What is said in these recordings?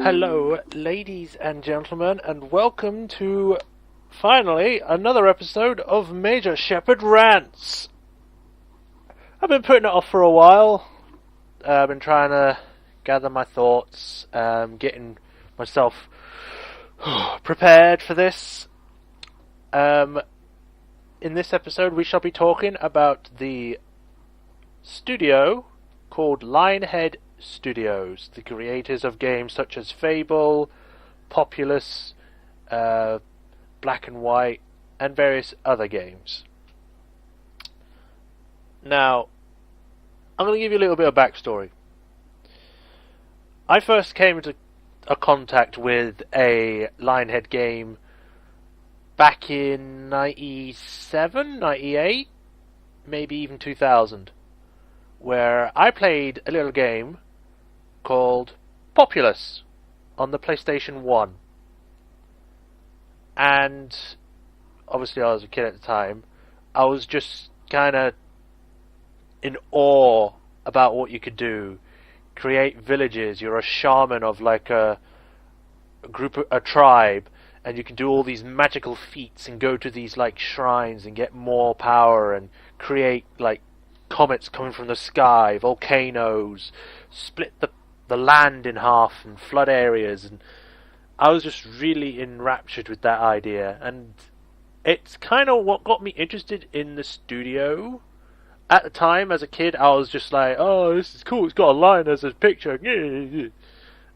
Hello, ladies and gentlemen, and welcome to, finally, another episode of Majorshepard Rants. I've been putting it off for a while. I've been trying to gather my thoughts, getting myself prepared for this. In this episode, we shall be talking about the studio called Lionhead Studios, the creators of games such as Fable, Populous, Black and White, and various other games. Now, I'm going to give you a little bit of backstory. I first came into contact with a Lionhead game back in 97, 98, maybe even 2000, where I played a little game called Populous on the PlayStation 1. And obviously I was a kid at the time. I was just kind of in awe about what you could do. Create villages. You're a shaman of like a tribe, and you can do all these magical feats and go to these like shrines and get more power and create like comets coming from the sky, volcanoes, split the land in half and flood areas, and I was just really enraptured with that idea, and it's kind of what got me interested in the studio. At the time, as a kid, I was just like, oh, this is cool, it's got a lion as a picture.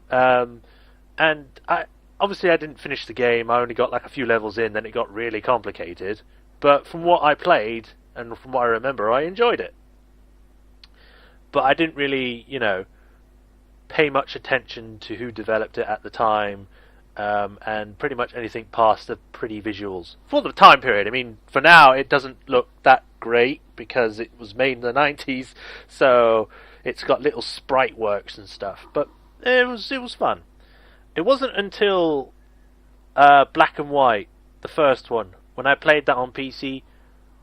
And I didn't finish the game. I only got like a few levels in, then it got really complicated, but from what I played and from what I remember, I enjoyed it. But I didn't really, pay much attention to who developed it at the time, and pretty much anything past the pretty visuals. For the time period, I mean, for now, it doesn't look that great because it was made in the 90s, so it's got little sprite works and stuff, but it was fun. It wasn't until Black and White, the first one, when I played that on PC,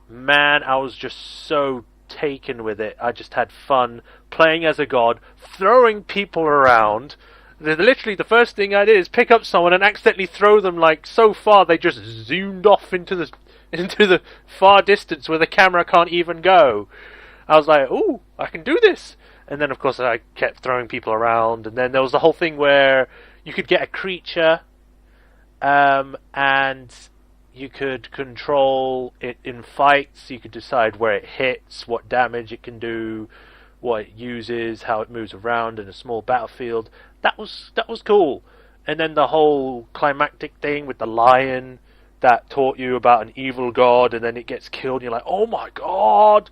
man, I was just so taken with it. I just had fun playing as a god, throwing people around. Literally, the first thing I did is pick up someone and accidentally throw them like so far they just zoomed off into the far distance where the camera can't even go. I was like, ooh, I can do this. And then, of course, I kept throwing people around. And then there was the whole thing where you could get a creature, and you could control it in fights. You could decide where it hits, what damage it can do, what it uses, how it moves around in a small battlefield. That was cool. And then the whole climactic thing with the lion that taught you about an evil god, and then it gets killed, and you're like, oh my god!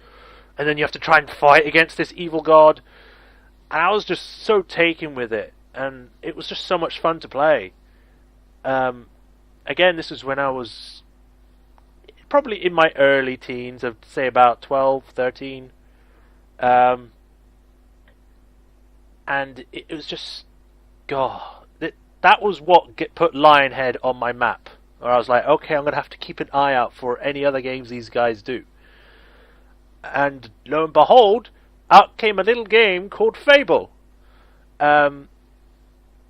And then you have to try and fight against this evil god. And I was just so taken with it, and it was just so much fun to play. Again, this is when I was probably in my early teens, I'd say about 12, 13. And it was just, God, that was what put Lionhead on my map. Where I was like, okay, I'm going to have to keep an eye out for any other games these guys do. And lo and behold, out came a little game called Fable. And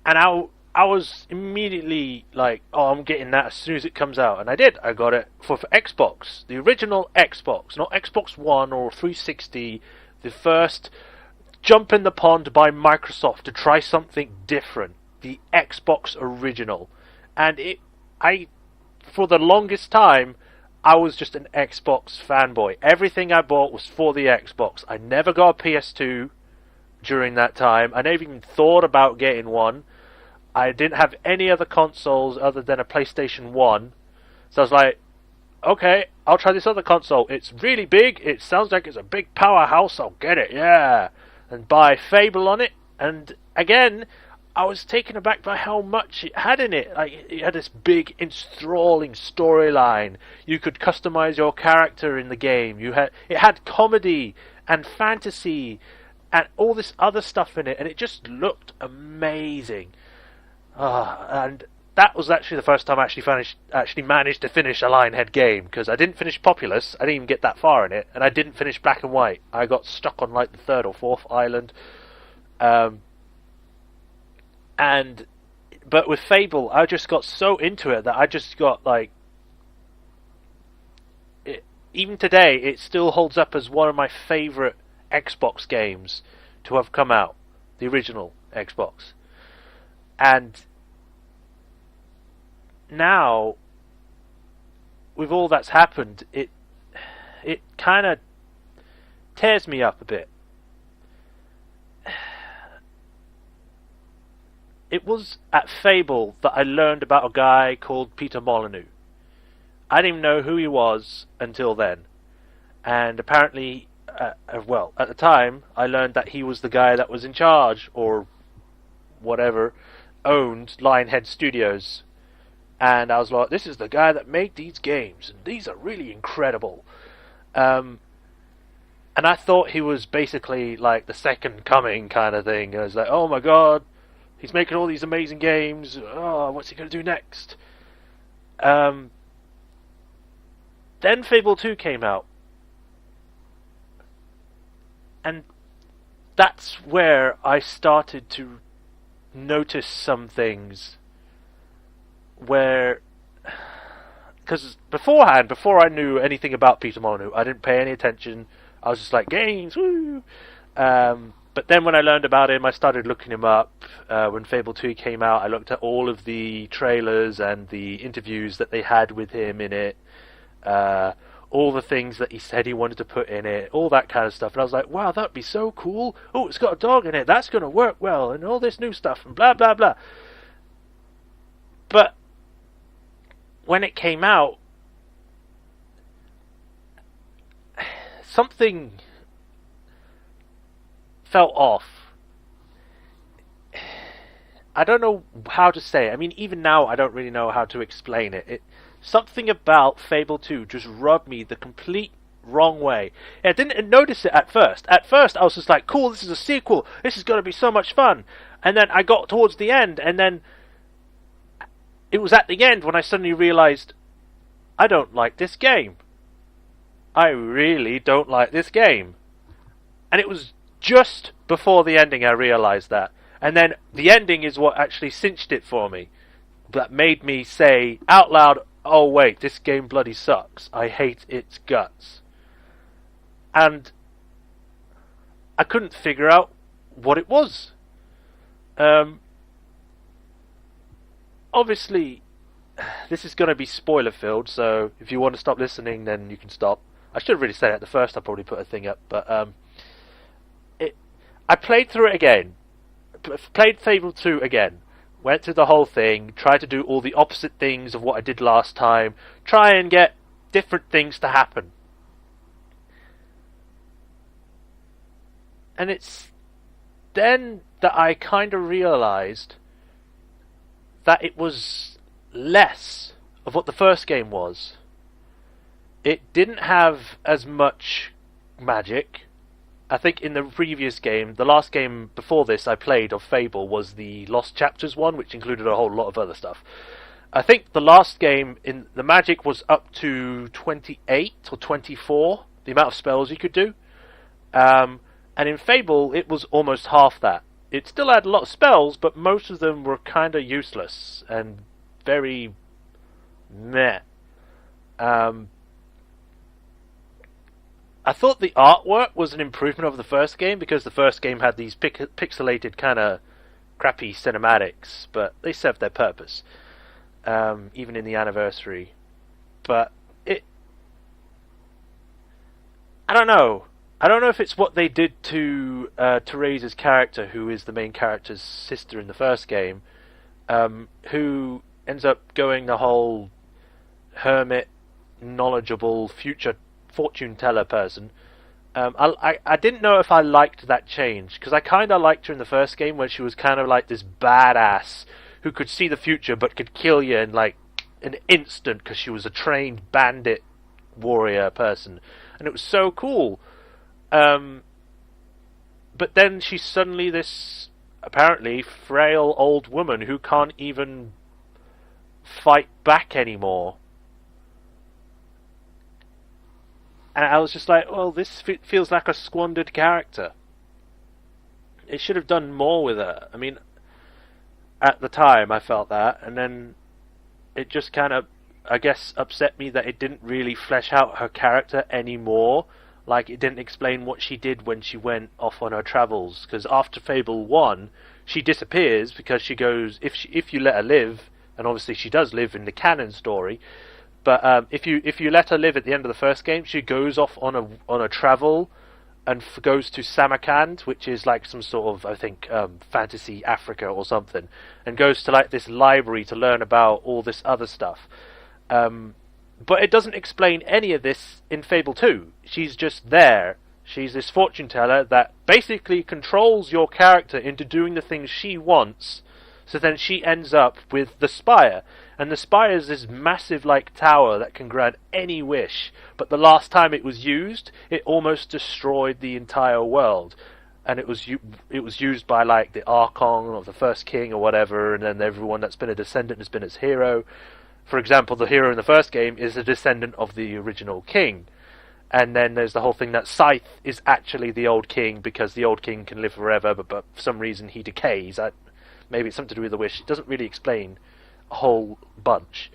I was immediately like, oh, I'm getting that as soon as it comes out. And I did. I got it for Xbox. The original Xbox. Not Xbox One or 360. The first jump in the pond by Microsoft to try something different. The Xbox original. And for the longest time, I was just an Xbox fanboy. Everything I bought was for the Xbox. I never got a PS2 during that time. I never even thought about getting one. I didn't have any other consoles other than a PlayStation 1. So I was like, okay, I'll try this other console. It's really big. It sounds like it's a big powerhouse. I'll get it, yeah. And buy Fable on it. And again, I was taken aback by how much it had in it. Like, it had this big, enthralling storyline. You could customize your character in the game. It had comedy and fantasy and all this other stuff in it. And it just looked amazing. And that was actually the first time I actually managed to finish a Lionhead game, because I didn't finish Populous, I didn't even get that far in it, and I didn't finish Black and White. I got stuck on like the third or fourth island, and But with Fable, I just got so into it that I just got like, even today, it still holds up as one of my favorite Xbox games to have come out, the original Xbox. And now, with all that's happened, it kind of tears me up a bit. It was at Fable that I learned about a guy called Peter Molyneux. I didn't even know who he was until then. And apparently, well, at the time, I learned that he was the guy that was in charge, or whatever, owned Lionhead Studios. And I was like, this is the guy that made these games, and these are really incredible. And I thought he was basically like the second coming kind of thing. I was like, oh my god, he's making all these amazing games. Oh, what's he going to do next? Then Fable 2 came out. And that's where I started to notice some things where... Because beforehand, before I knew anything about Peter Molyneux, I didn't pay any attention. I was just like, games, woo! But then when I learned about him, I started looking him up. When Fable 2 came out, I looked at all of the trailers and the interviews that they had with him in it. All the things that he said he wanted to put in it, all that kind of stuff. And I was like, wow, that'd be so cool. Oh, it's got a dog in it. That's going to work well. And all this new stuff and blah, blah, blah. But when it came out, something felt off. I don't know how to say it. I mean, even now, I don't really know how to explain it. Something about Fable 2 just rubbed me the complete wrong way. And I didn't notice it at first. At first, I was just like, cool, this is a sequel. This is going to be so much fun. And then I got towards the end, and then it was at the end when I suddenly realized, I don't like this game. I really don't like this game. And it was just before the ending I realized that. And then the ending is what actually cinched it for me. That made me say out loud, oh wait, this game bloody sucks. I hate its guts. And I couldn't figure out what it was. Obviously, this is going to be spoiler filled, so if you want to stop listening, then you can stop. I should have really said it at the first. I probably put a thing up, but I played through it again. Played Fable 2 again. Went through the whole thing, tried to do all the opposite things of what I did last time, try and get different things to happen. And it's then that I kind of realized that it was less of what the first game was. It didn't have as much magic. I think in the previous game, the last game before this I played of Fable was the Lost Chapters one, which included a whole lot of other stuff. I think the last game, in the magic was up to 28 or 24, the amount of spells you could do. And in Fable, it was almost half that. It still had a lot of spells, but most of them were kind of useless and very meh. I thought the artwork was an improvement over the first game, because the first game had these pixelated kind of crappy cinematics, but they served their purpose, even in the anniversary. But I don't know. I don't know if it's what they did to Theresa's character, who is the main character's sister in the first game, who ends up going the whole hermit, knowledgeable, future fortune teller person. I didn't know if I liked that change, because I kind of liked her in the first game when she was kind of like this badass who could see the future but could kill you in like an instant because she was a trained bandit warrior person, and it was so cool. But then she's suddenly this apparently frail old woman who can't even fight back anymore. And I was just like, well, this feels like a squandered character. It should have done more with her. I mean, at the time. I felt that, and then it just kind of, I guess, upset me that it didn't really flesh out her character anymore. Like, it didn't explain what she did when she went off on her travels. Because after Fable 1, she disappears because she goes, if you let her live, and obviously she does live in the canon story, but if you let her live at the end of the first game, she goes off on a travel and goes to Samarkand, which is like some sort of, I think, fantasy Africa or something, and goes to like this library to learn about all this other stuff. But it doesn't explain any of this in Fable 2. She's just there. She's this fortune teller that basically controls your character into doing the things she wants, so then she ends up with the Spire. And the Spire is this massive like tower that can grant any wish, but the last time it was used, it almost destroyed the entire world. And it was used by like the Archon or the first king or whatever, and then everyone that's been a descendant has been its hero. For example, the hero in the first game is a descendant of the original king. And then there's the whole thing that Scythe is actually the old king because the old king can live forever, but for some reason he decays. Maybe it's something to do with the wish. It doesn't really explain a whole bunch.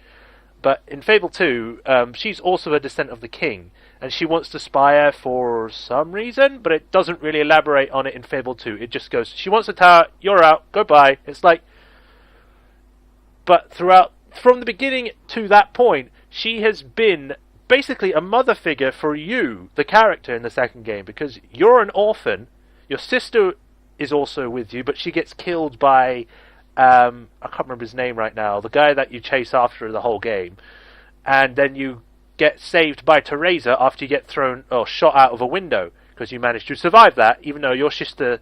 But in Fable 2, she's also a descendant of the king, and she wants to spire for some reason, but it doesn't really elaborate on it in Fable 2. It just goes, she wants a tower, you're out, goodbye. It's like... But from the beginning to that point, she has been basically a mother figure for you, the character in the second game, because you're an orphan, your sister is also with you, but she gets killed by... I can't remember his name right now, the guy that you chase after the whole game, and then you get saved by Teresa after you get thrown or shot out of a window, because you managed to survive that, even though your sister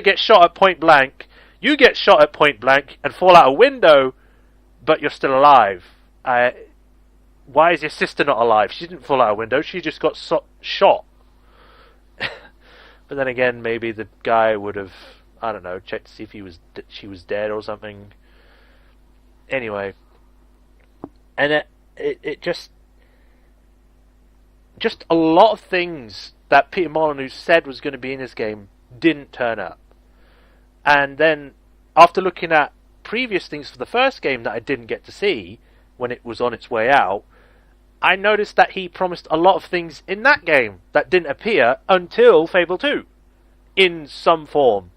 gets shot at point blank, you get shot at point blank and fall out a window, but you're still alive. Why is your sister not alive? She didn't fall out a window, she just got shot. But then again, maybe the guy would have, I don't know, checked to see if she was dead or something. Anyway, and it just a lot of things that Peter Molyneux said was going to be in this game didn't turn up. And then after looking at previous things for the first game that I didn't get to see when it was on its way out, I noticed that he promised a lot of things in that game that didn't appear until Fable 2 in some form.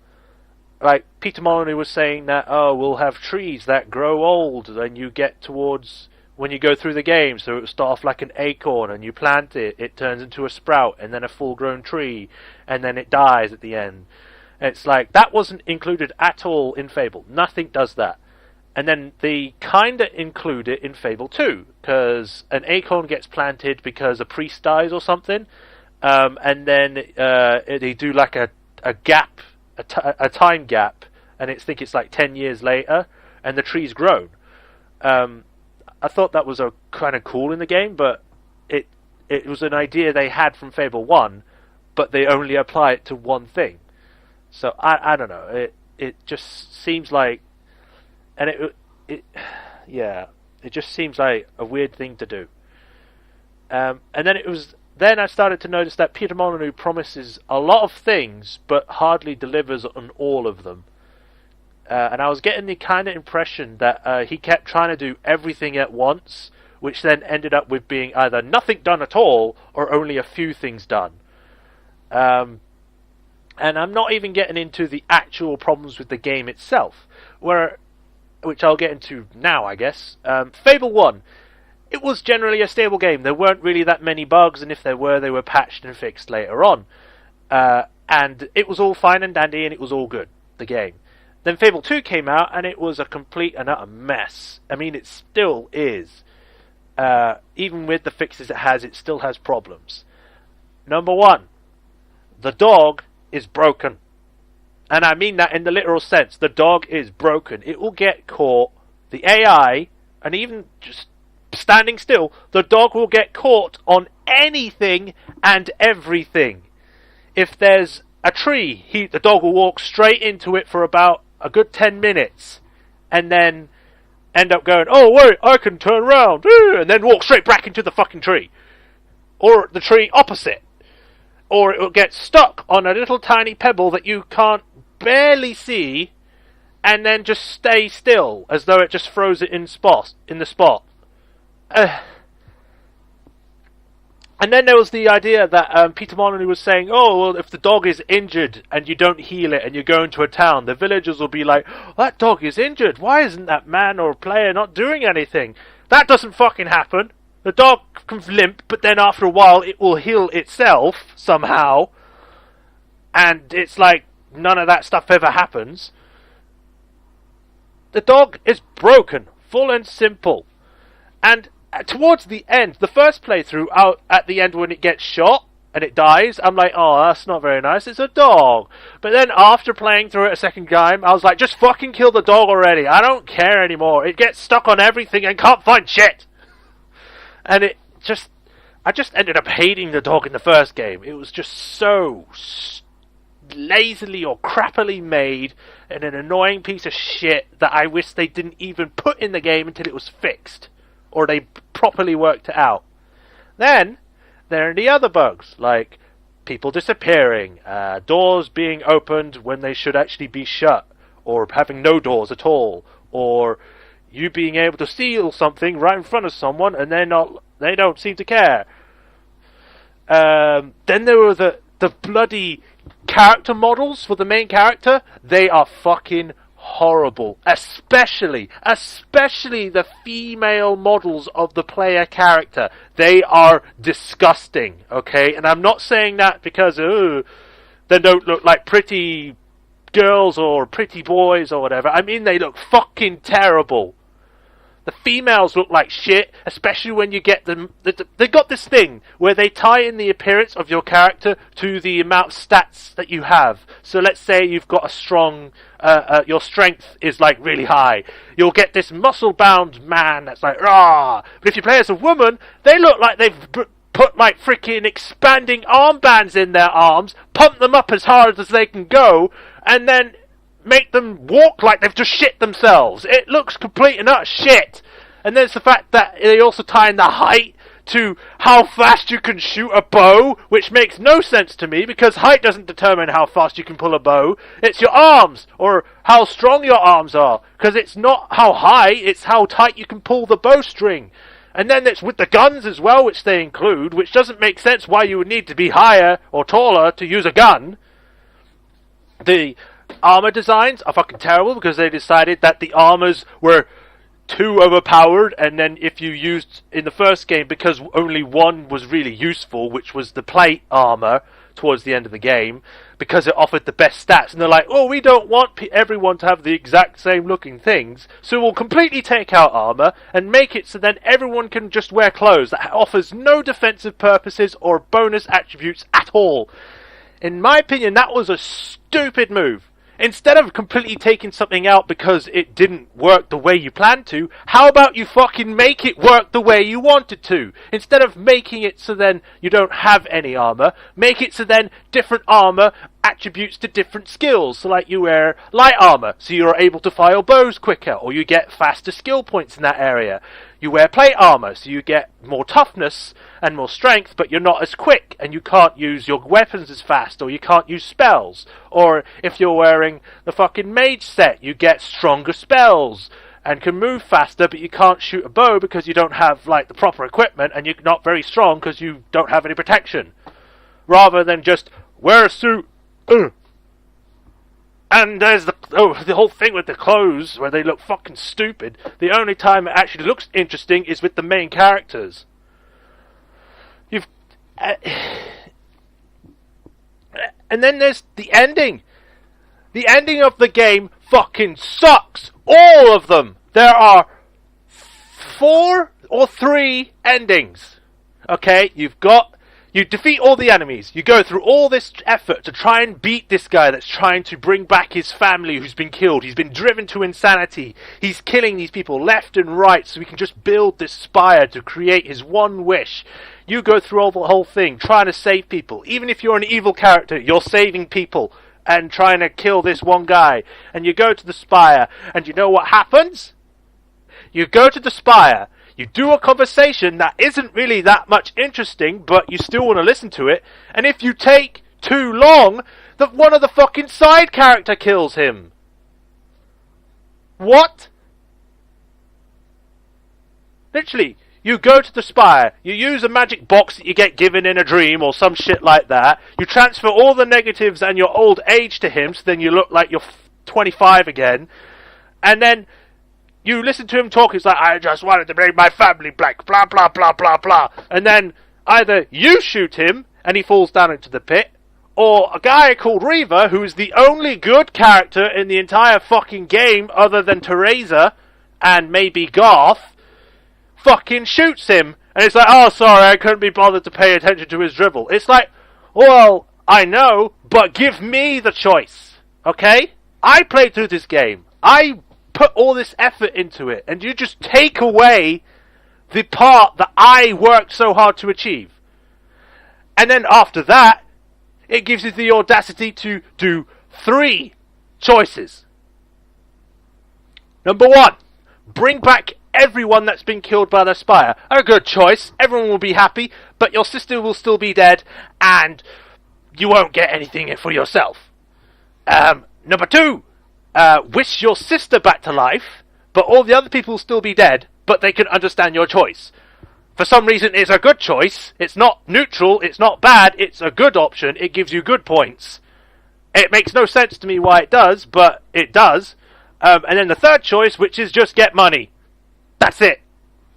Like, Peter Molyneux was saying that, we'll have trees that grow old, and you get towards, when you go through the game, so it will start off like an acorn, and you plant it, it turns into a sprout, and then a full-grown tree, and then it dies at the end. It's like, that wasn't included at all in Fable. Nothing does that. And then they kinda include it in Fable 2, because an acorn gets planted because a priest dies or something, and then they do like a gap, a time gap, and I think it's like 10 years later, and the tree's grown. I thought that was kind of cool in the game, but it was an idea they had from Fable 1, but they only apply it to one thing. So I don't know. It just seems like, and it just seems like a weird thing to do. And then I started to notice that Peter Molyneux promises a lot of things, but hardly delivers on all of them. And I was getting the kind of impression that he kept trying to do everything at once, which then ended up with being either nothing done at all, or only a few things done. And I'm not even getting into the actual problems with the game itself, which I'll get into now, I guess. Fable 1. It was generally a stable game. There weren't really that many bugs, and if there were, they were patched and fixed later on. And it was all fine and dandy, and it was all good, the game. Then Fable 2 came out, and it was a complete and utter mess. I mean, it still is. Even with the fixes it still has problems. Number 1. The dog is broken. And I mean that in the literal sense. The dog is broken. It will get caught. The AI, and even just standing still, the dog will get caught on anything and everything. If there's a tree, the dog will walk straight into it for about a good 10 minutes, and then end up going, oh wait, I can turn around, and then walk straight back into the fucking tree. Or the tree opposite. Or it will get stuck on a little tiny pebble that you can't barely see, and then just stay still, as though it just throws it in the spot. And then there was the idea that Peter Molyneux was saying, oh, well, if the dog is injured and you don't heal it and you go into a town, the villagers will be like, oh, that dog is injured. Why isn't that man or player not doing anything? That doesn't fucking happen. The dog can limp, but then after a while it will heal itself somehow. And it's like none of that stuff ever happens. The dog is broken, full and simple. And towards the end, the first playthrough, out at the end when it gets shot and it dies, I'm like, oh, that's not very nice, it's a dog. But then after playing through it a second time, I was like, just fucking kill the dog already. I don't care anymore. It gets stuck on everything and can't find shit. And I just ended up hating the dog in the first game. It was just so lazily or crappily made and an annoying piece of shit that I wish they didn't even put in the game until it was fixed. Or they properly worked it out. Then, there are the other bugs, like people disappearing, doors being opened when they should actually be shut, or having no doors at all, or you being able to steal something right in front of someone and they don't seem to care. Then there were the bloody character models for the main character. They are fucking horrible, especially the female models of the player character. They are disgusting, okay? And I'm not saying that because they don't look like pretty girls or pretty boys or whatever. I mean, they look fucking terrible. The females look like shit, especially when you get them. They got this thing where they tie in the appearance of your character to the amount of stats that you have. So let's say you've got a strong, your strength is like really high. You'll get this muscle-bound man that's like, rah! But if you play as a woman, they look like they've put like freaking expanding armbands in their arms, pump them up as hard as they can go, and then make them walk like they've just shit themselves. It looks complete and utter shit. And there's the fact that they also tie in the height to how fast you can shoot a bow, which makes no sense to me, because height doesn't determine how fast you can pull a bow. It's your arms, or how strong your arms are, because it's not how high, it's how tight you can pull the bowstring. And then it's with the guns as well, which they include, which doesn't make sense why you would need to be higher or taller to use a gun. The armor designs are fucking terrible because they decided that the armors were too overpowered, and then if you used in the first game, because only one was really useful, which was the plate armor towards the end of the game, because it offered the best stats, and they're like, oh, we don't want everyone to have the exact same looking things, so we'll completely take out armor and make it so then everyone can just wear clothes that offers no defensive purposes or bonus attributes at all. In my opinion, that was a stupid move. Instead of completely taking something out because it didn't work the way you planned to, how about you fucking make it work the way you wanted to? Instead of making it so then you don't have any armor, make it so then different armor attributes to different skills. So like you wear light armor, so you're able to fire bows quicker, or you get faster skill points in that area. You wear plate armor, so you get more toughness and more strength, but you're not as quick, and you can't use your weapons as fast, or you can't use spells. Or if you're wearing the fucking mage set, you get stronger spells, and can move faster, but you can't shoot a bow because you don't have, like, the proper equipment, and you're not very strong because you don't have any protection. Rather than just wear a suit, and there's the whole thing with the clothes, where they look fucking stupid. The only time it actually looks interesting is with the main characters. And then there's the ending. The ending of the game fucking sucks. All of them. There are 4 or 3 endings. Okay, you defeat all the enemies. You go through all this effort to try and beat this guy that's trying to bring back his family who's been killed. He's been driven to insanity. He's killing these people left and right so he can just build this spire to create his one wish. You go through all the whole thing, trying to save people. Even if you're an evil character, you're saving people and trying to kill this one guy. And you go to the spire, and you know what happens? You go to the spire. You do a conversation that isn't really that much interesting, but you still want to listen to it. And if you take too long, one of the fucking side character kills him. What? Literally, you go to the Spire, you use a magic box that you get given in a dream or some shit like that, you transfer all the negatives and your old age to him, so then you look like you're 25 again, and then you listen to him talk, he's like, I just wanted to bring my family back, blah, blah, blah, blah, blah, and then either you shoot him, and he falls down into the pit, or a guy called Reaver, who is the only good character in the entire fucking game, other than Teresa, and maybe Garth, fucking shoots him, and it's like, oh, sorry, I couldn't be bothered to pay attention to his dribble. It's like, well, I know, but give me the choice, okay? I played through this game. I put all this effort into it, and you just take away the part that I worked so hard to achieve. And then after that, it gives you the audacity to do 3 choices. Number 1, bring back everyone that's been killed by the Spire. A good choice. Everyone will be happy, but your sister will still be dead, and you won't get anything for yourself. Number 2, wish your sister back to life, but all the other people will still be dead, but they can understand your choice. For some reason, it's a good choice. It's not neutral, it's not bad, it's a good option. It gives you good points. It makes no sense to me why it does, but it does. And then the third choice, which is just get money. That's it.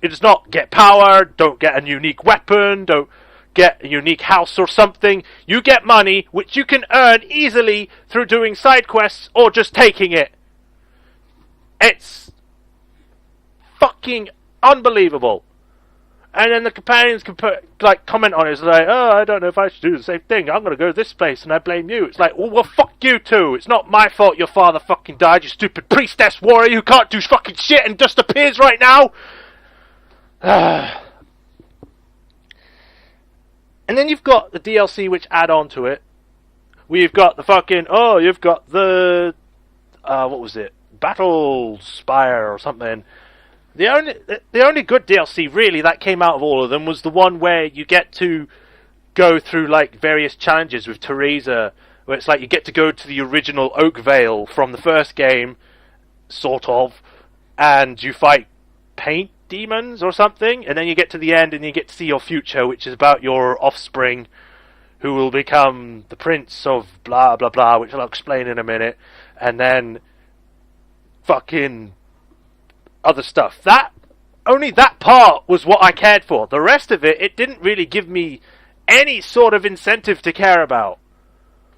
It does not get power, don't get a unique weapon, don't get a unique house or something. You get money, which you can earn easily through doing side quests or just taking it. It's fucking unbelievable. And then the companions can comment on it. It's like, oh, I don't know if I should do the same thing. I'm going to go to this place and I blame you. It's like, well, fuck you too. It's not my fault your father fucking died, you stupid priestess warrior who can't do fucking shit and just appears right now. And then you've got the DLC which add on to it. We've got the fucking, you've got the, what was it? Battle Spire or something. The only good DLC really that came out of all of them was the one where you get to go through like various challenges with Teresa, where it's like you get to go to the original Oakvale from the first game, sort of, and you fight paint demons or something, and then you get to the end and you get to see your future, which is about your offspring who will become the prince of blah blah blah, which I'll explain in a minute, and then fucking other stuff. Only that part was what I cared for. The rest of it, it didn't really give me any sort of incentive to care about.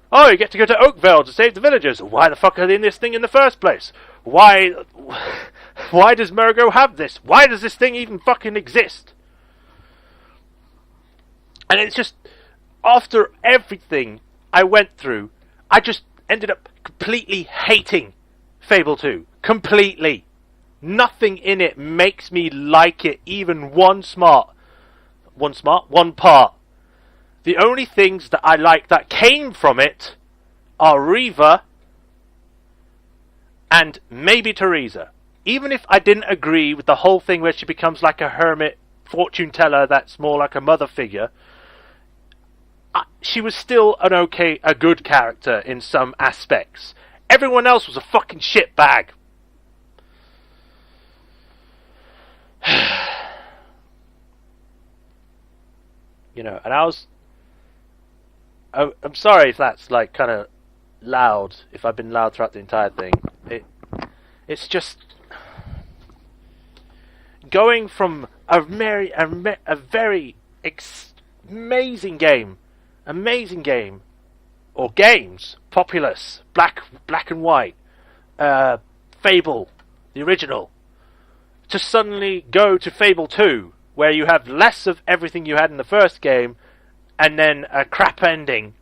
Oh, you get to go to Oakvale to save the villagers. Why the fuck are they in this thing in the first place? Why does Murgo have this? Why does this thing even fucking exist? And it's just, after everything I went through, I just ended up completely hating Fable 2. Completely. Nothing in it makes me like it even one part. The only things that I like that came from it are Reaver and maybe Teresa. Even if I didn't agree with the whole thing where she becomes like a hermit fortune teller that's more like a mother figure, she was still a good character in some aspects. Everyone else was a fucking shitbag. You know, and I'm sorry if that's like kind of loud, if I've been loud throughout the entire thing. It's just going from a very amazing game, or games, Populous, Black and White, Fable, the original, to suddenly go to Fable 2, where you have less of everything you had in the first game, and then a crap ending,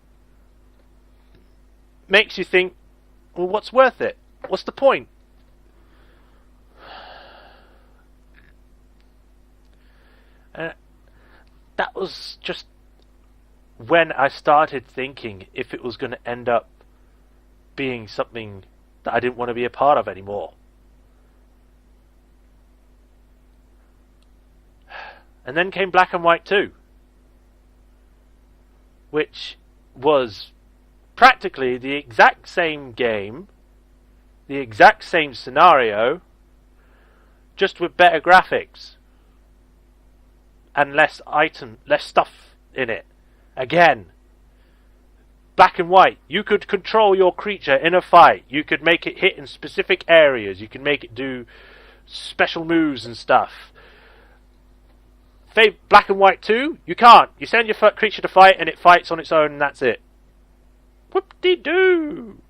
makes you think, well, what's worth it? What's the point? That was just when I started thinking if it was going to end up being something that I didn't want to be a part of anymore. And then came Black and White 2, which was practically the exact same game the exact same scenario, just with better graphics and less stuff in it. Again, black and white. You could control your creature in a fight. You could make it hit in specific areas. You could make it do special moves and stuff. Black and white too, you can't. You send your creature to fight and it fights on its own and that's it. Whoop-de-doo!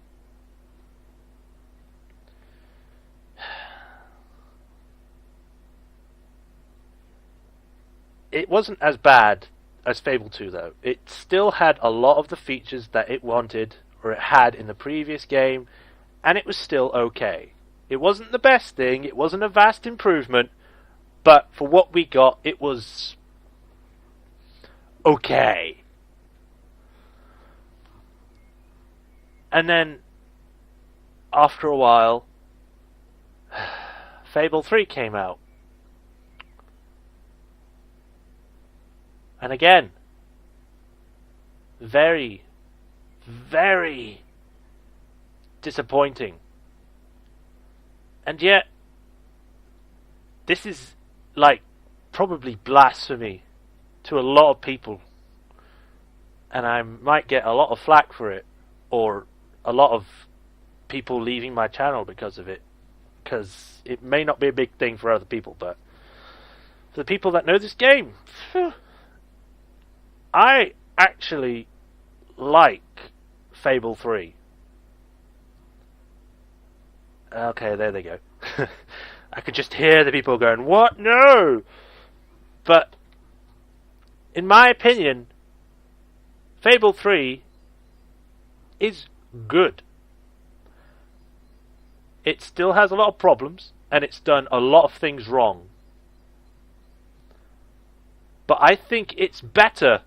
It wasn't as bad as Fable 2 though. It still had a lot of the features that it wanted, or it had in the previous game, and it was still okay. It wasn't the best thing, it wasn't a vast improvement, but for what we got, it was okay. And then, after a while, Fable 3 came out. And again, very, very disappointing. And yet, this is like probably blasphemy to a lot of people. And I might get a lot of flack for it, or a lot of people leaving my channel because of it. Because it may not be a big thing for other people, but for the people that know this game, I actually like Fable 3. Okay, there they go. I could just hear the people going, "What? No!" But, in my opinion, Fable 3 is good. It still has a lot of problems, and it's done a lot of things wrong. But I think it's better,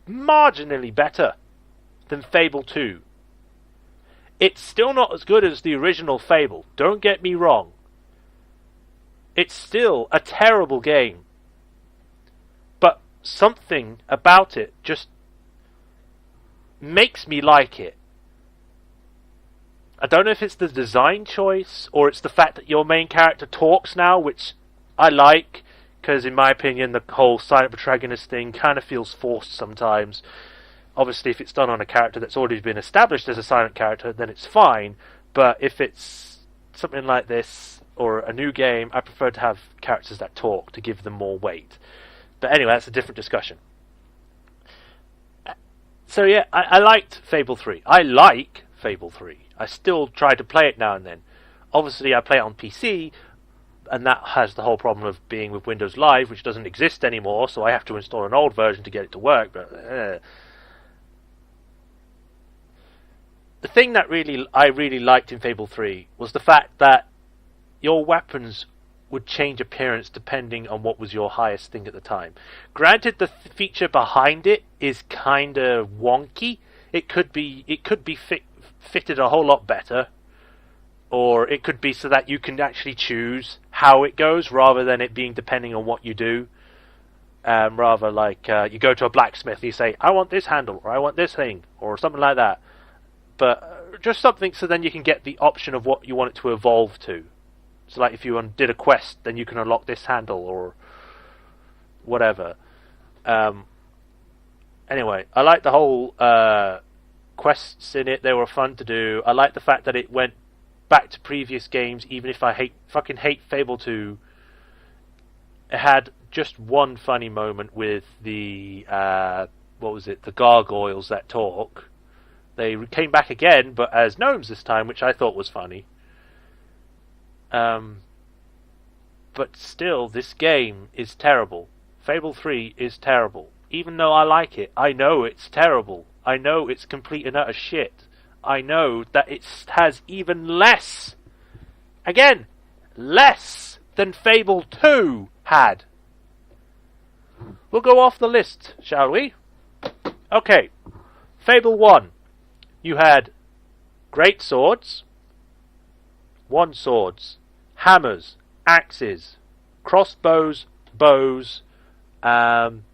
marginally better, than Fable 2. It's still not as good as the original Fable, don't get me wrong. It's still a terrible game. But something about it just makes me like it. I don't know if it's the design choice, or it's the fact that your main character talks now, which I like, because in my opinion the whole silent protagonist thing kind of feels forced sometimes. Obviously if it's done on a character that's already been established as a silent character, then it's fine, but if it's something like this, or a new game, I prefer to have characters that talk, to give them more weight. But anyway, that's a different discussion. So yeah, I liked Fable 3. I like Fable 3. I still try to play it now and then. Obviously I play it on PC, and that has the whole problem of being with Windows Live, which doesn't exist anymore, so I have to install an old version to get it to work. But the thing that I really liked in Fable 3 was the fact that your weapons would change appearance depending on what was your highest thing at the time. Granted, the feature behind it is kind of wonky. It could be fitted a whole lot better, or it could be so that you can actually choose how it goes rather than it being depending on what you do. Rather like you go to a blacksmith and you say, "I want this handle," or "I want this thing," or something like that. But just something so then you can get the option of what you want it to evolve to. So like if you did a quest, then you can unlock this handle or whatever. Anyway, I like the whole quests in it. They were fun to do. I like the fact that it went back to previous games, even if I fucking hate Fable 2. It had just one funny moment with the the gargoyles that talk. They came back again, but as gnomes this time, which I thought was funny. But still, this game is terrible. Fable 3 is terrible. Even though I like it, I know it's terrible. I know it's complete and utter shit. I know that it has even less, again, less than Fable 2 had. We'll go off the list, shall we? Okay, Fable 1. You had great swords, one swords, hammers, axes, crossbows, bows, and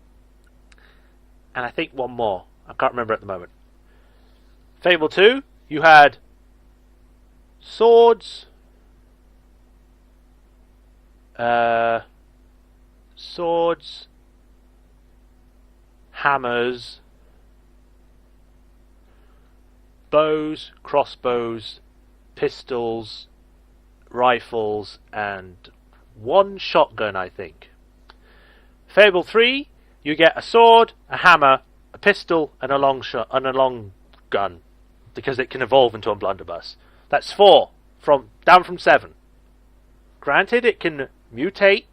I think one more. I can't remember at the moment. Fable 2, you had Swords. Swords. Hammers. Bows, crossbows, pistols, rifles, and one shotgun, I think. Fable 3, you get a sword, a hammer, a pistol, and a long gun, because it can evolve into a blunderbuss. That's 4, down from 7. Granted, it can mutate,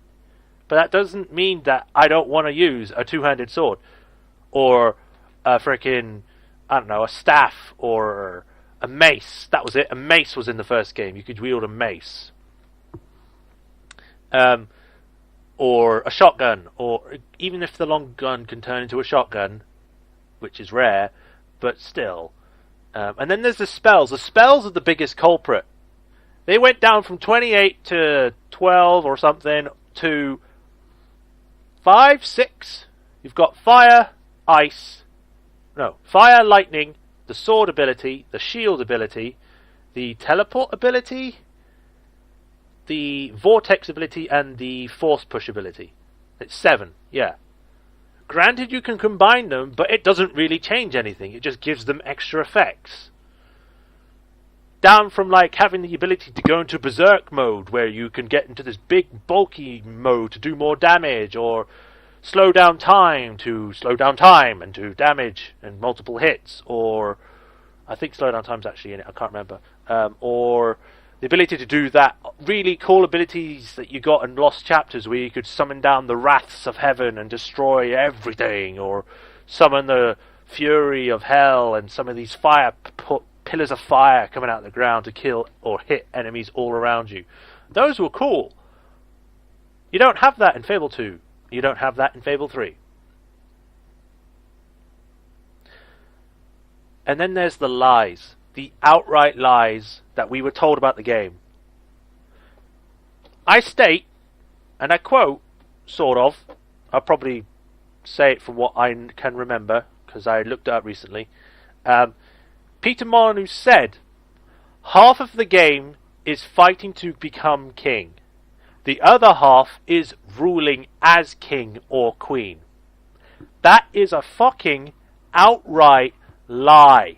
but that doesn't mean that I don't want to use a two-handed sword, or a frickin', I don't know, a staff, or a mace. That was it. A mace was in the first game. You could wield a mace. Or a shotgun, or even if the long gun can turn into a shotgun, which is rare, but still. And then there's the spells. The spells are the biggest culprit. They went down from 28 to 12 or something to 5, 6. You've got fire, fire, lightning, the sword ability, the shield ability, the teleport ability, the vortex ability, and the force push ability. It's 7, yeah. Granted, you can combine them, but it doesn't really change anything. It just gives them extra effects. Down from like having the ability to go into berserk mode, where you can get into this big bulky mode to do more damage, or slow down time and do damage and multiple hits, or I think slow down time's actually in it, I can't remember. Or the ability to do that really cool abilities that you got in Lost Chapters, where you could summon down the wraths of heaven and destroy everything, or summon the fury of hell and some of these pillars of fire coming out of the ground to kill or hit enemies all around you. Those were cool. You don't have that in Fable 2. You don't have that in Fable 3. And then there's the lies. The outright lies that we were told about the game. I state, and I quote, sort of, I'll probably say it from what I can remember, because I looked it up recently. Peter Molyneux said, half of the game is fighting to become king. The other half is ruling as king or queen. That is a fucking outright lie.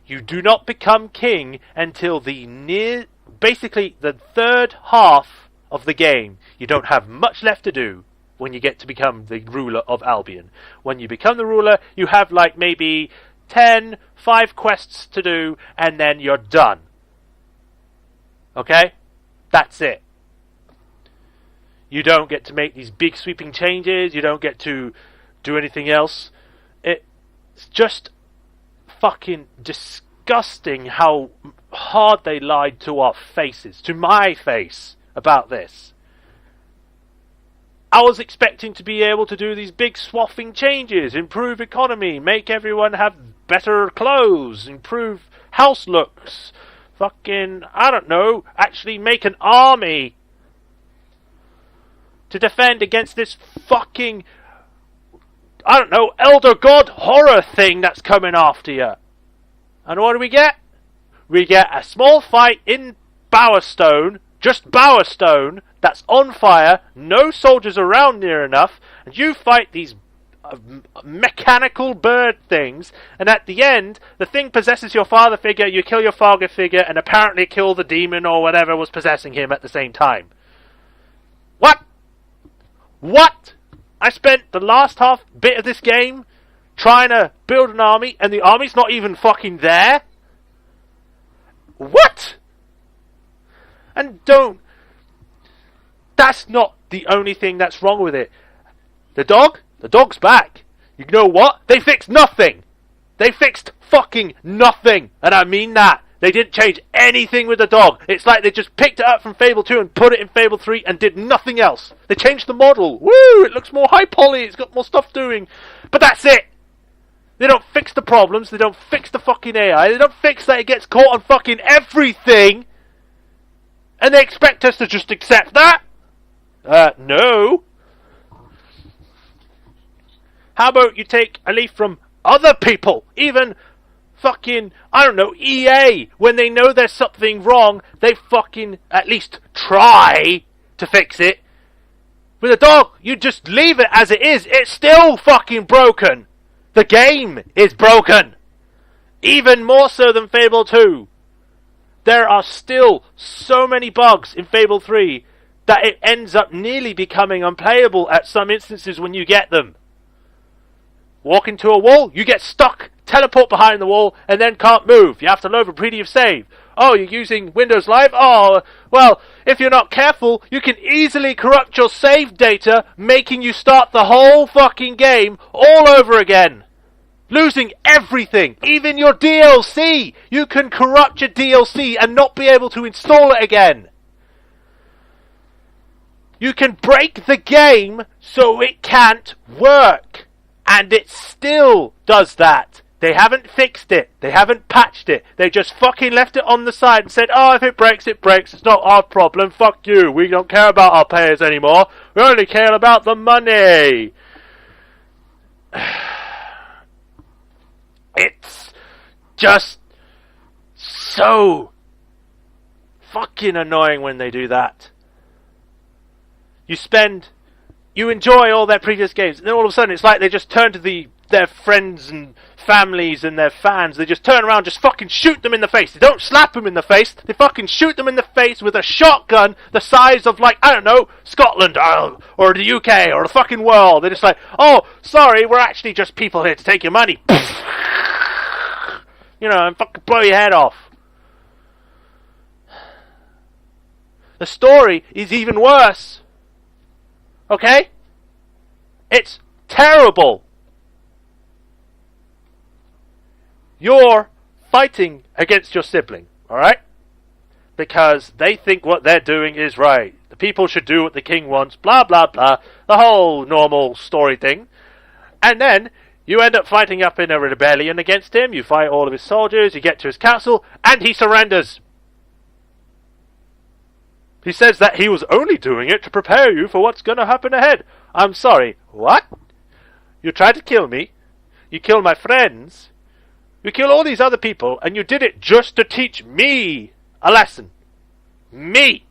You do not become king until basically the third half of the game. You don't have much left to do when you get to become the ruler of Albion. When you become the ruler, you have like maybe 5 quests to do, and then you're done. Okay? That's it. You don't get to make these big sweeping changes. You don't get to do anything else. It's just fucking disgusting how hard they lied to our faces, to my face, about this. I was expecting to be able to do these big swathing changes, improve economy, make everyone have better clothes, improve house looks, fucking, I don't know, actually make an army to defend against this fucking, I don't know, Elder God horror thing that's coming after you. And what do we get? We get a small fight in Bowerstone, just Bowerstone, that's on fire, no soldiers around near enough, and you fight these mechanical bird things, and at the end, the thing possesses your father figure, you kill your father figure, and apparently kill the demon or whatever was possessing him at the same time. What? What? I spent the last half bit of this game trying to build an army, and the army's not even fucking there? What? And that's not the only thing that's wrong with it. The dog's back. You know what? They fixed nothing. They fixed fucking nothing. And I mean that. They didn't change anything with the dog. It's like they just picked it up from Fable 2 and put it in Fable 3 and did nothing else. They changed the model. Woo! It looks more high poly. It's got more stuff doing. But that's it. They don't fix the problems. They don't fix the fucking AI. They don't fix that it gets caught on fucking everything. And they expect us to just accept that? No. How about you take a leaf from other people? Even fucking, I don't know, EA, when they know there's something wrong, they fucking at least try to fix it. With a dog, you just leave it as it is. It's still fucking broken. The game is broken. Even more so than Fable 2. There are still so many bugs in Fable 3 that it ends up nearly becoming unplayable at some instances when you get them. Walk into a wall, you get stuck, teleport behind the wall, and then can't move. You have to load a previous save. Oh, you're using Windows Live? Oh, well, if you're not careful, you can easily corrupt your save data, making you start the whole fucking game all over again. Losing everything, even your DLC. You can corrupt your DLC and not be able to install it again. You can break the game so it can't work. And it still does that. They haven't fixed it. They haven't patched it. They just fucking left it on the side and said, oh, if it breaks, it breaks. It's not our problem. Fuck you. We don't care about our players anymore. We only care about the money. It's just so fucking annoying when they do that. You enjoy all their previous games, and then all of a sudden it's like they just turn to their friends and families and their fans, they just turn around, just fucking shoot them in the face. They don't slap them in the face, they fucking shoot them in the face with a shotgun the size of, like, I don't know, Scotland or the UK or the fucking world. They're just like, oh, sorry, we're actually just people here to take your money. You know, and fucking blow your head off. The story is even worse. Okay? It's terrible. You're fighting against your sibling, alright? Because they think what they're doing is right. The people should do what the king wants, blah, blah, blah. The whole normal story thing. And then you end up fighting up in a rebellion against him. You fight all of his soldiers, you get to his castle, and he surrenders. He says that he was only doing it to prepare you for what's going to happen ahead. I'm sorry, what? You tried to kill me, you killed my friends, you killed all these other people, and you did it just to teach me a lesson. Me!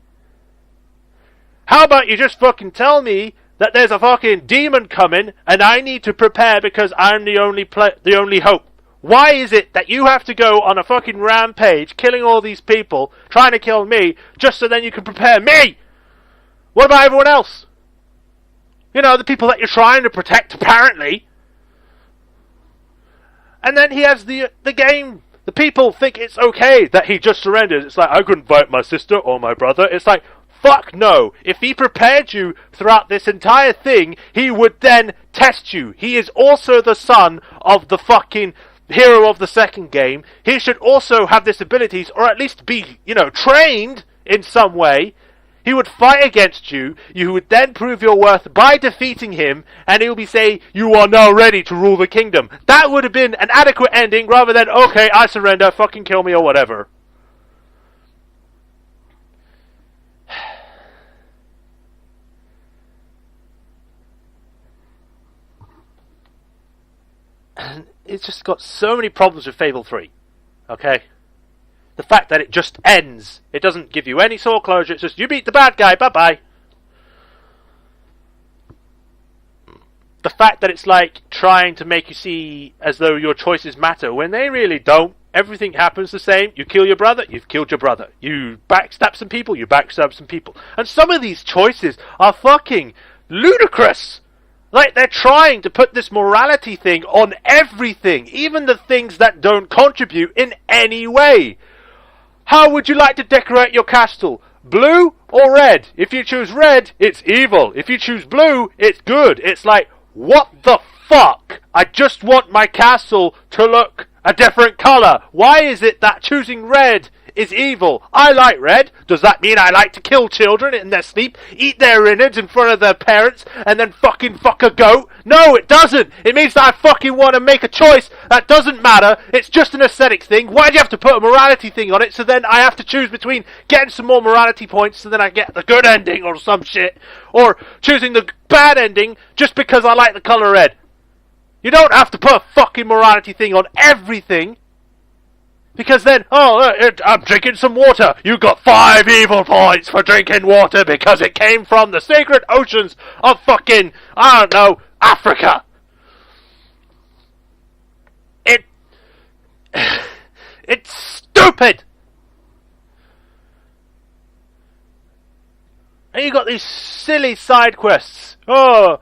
How about you just fucking tell me that there's a fucking demon coming, and I need to prepare because I'm the only hope? Why is it that you have to go on a fucking rampage, killing all these people, trying to kill me, just so then you can prepare me? What about everyone else? You know, the people that you're trying to protect, apparently. And then he has the game. The people think it's okay that he just surrendered. It's like, I couldn't fight my sister or my brother. It's like, fuck no. If he prepared you throughout this entire thing, he would then test you. He is also the son of the fucking hero of the second game. He should also have this abilities, or at least be, you know, trained in some way. He would fight against you. You would then prove your worth by defeating him, and he will be saying, you are now ready to rule the kingdom. That would have been an adequate ending, rather than, okay, I surrender, fucking kill me or whatever. And it's just got so many problems with Fable 3. Okay? The fact that it just ends. It doesn't give you any sort of closure. It's just, you beat the bad guy, bye-bye. The fact that it's like trying to make you see as though your choices matter, when they really don't. Everything happens the same. You kill your brother, you've killed your brother. You backstab some people, you backstab some people. And some of these choices are fucking ludicrous. Like, they're trying to put this morality thing on everything, even the things that don't contribute in any way. How would you like to decorate your castle? Blue or red? If you choose red, it's evil. If you choose blue, it's good. It's like, what the fuck? I just want my castle to look a different colour. Why is it that choosing red is evil? I like red. Does that mean I like to kill children in their sleep, eat their innards in front of their parents, and then fucking fuck a goat? No, it doesn't. It means that I fucking want to make a choice that doesn't matter. It's just an aesthetic thing. Why do you have to put a morality thing on it so then I have to choose between getting some more morality points so then I get the good ending or some shit, or choosing the bad ending just because I like the colour red? You don't have to put a fucking morality thing on everything. Because then, I'm drinking some water. You got 5 evil points for drinking water because it came from the sacred oceans of fucking, I don't know, Africa. It's stupid. And you got these silly side quests. Oh,